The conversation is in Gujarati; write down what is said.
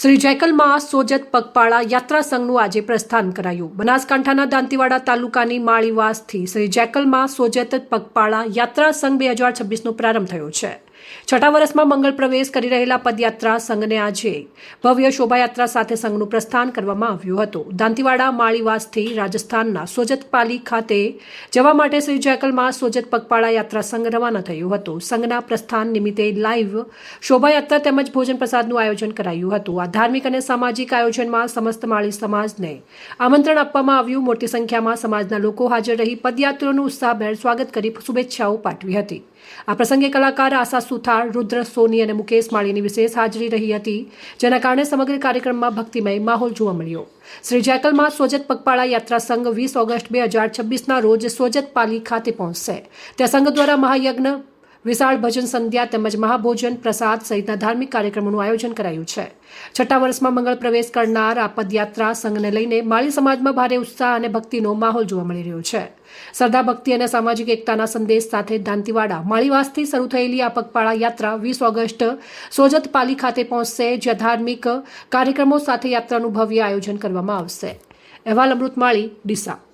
શ્રી જેકલમાં સોજત પગપાળા યાત્રા સંઘનું આજે પ્રસ્થાન કરાયું। બનાસકાંઠાના દાંતીવાડા તાલુકાની માળીવાસથી શ્રી જેકલમાં સોજત પગપાળા યાત્રા સંઘ 2026નો પ્રારંભ થયો છે। છઠ્ઠા વર્ષમાં મંગળ પ્રવેશ કરી રહેલા પદયાત્રા સંઘને આજે ભવ્ય શોભાયાત્રા સાથે સંઘનું પ્રસ્થાન કરવામાં આવ્યું હતું। દાંતીવાડા માળીવાસથી રાજસ્થાનના સોજત પાલી ખાતે જવા માટે શ્રી જેકલમાં સોજત પગપાળા યાત્રા સંઘ રવાના થયું હતું। સંઘના પ્રસ્થાન નિમિત્તે લાઈવ શોભાયાત્રા તેમજ ભોજન પ્રસાદનું આયોજન કરાયું હતું। આ ધાર્મિક અને સામાજિક આયોજનમાં સમસ્ત માળી સમાજને આમંત્રણ આપવામાં આવ્યું। મોટી સંખ્યામાં સમાજના લોકો હાજર રહી પદયાત્રીઓનું ઉત્સાહભેર સ્વાગત કરી શુભેચ્છાઓ પાઠવી હતી। આ પ્રસંગે કલાકાર આશા સુથાર, રુદ્ર સોની અને મુકેશ માળીની વિશેષ હાજરી રહી હતી, જેના કારણે સમગ્ર કાર્યક્રમમાં ભક્તિમય માહોલ જોવા મળ્યો। શ્રી જેકલમાં સોજત પગપાળા યાત્રા સંઘ 20 ઓગસ્ટ 2026ના રોજ સોજત પાલી ખાતે પહોંચશે। ત્યાં સંઘ દ્વારા મહાયજ્ઞ, વિશાળ ભજન સંધ્યા તેમજ મહાભોજન પ્રસાદ સહિતના ધાર્મિક કાર્યક્રમોનું આયોજન કરાયું છે। છઠ્ઠા વર્ષમાં મંગળ પ્રવેશ કરનાર આ પદયાત્રા સંઘને લઈને માળી સમાજમાં ભારે ઉત્સાહ અને ભક્તિનો માહોલ જોવા મળી રહ્યો છે। શ્રદ્ધા, ભક્તિ અને સામાજિક એકતાના સંદેશ સાથે દાંતીવાડા માળીવાસથી શરૂ થયેલી આ પગપાળા યાત્રા 20 ઓગસ્ટ સોજત પાલી ખાતે પહોંચશે, જ્યાં ધાર્મિક કાર્યક્રમો સાથે યાત્રાનું ભવ્ય આયોજન કરવામાં આવશે। અહેવાલ અમૃત માળી, ડીસા।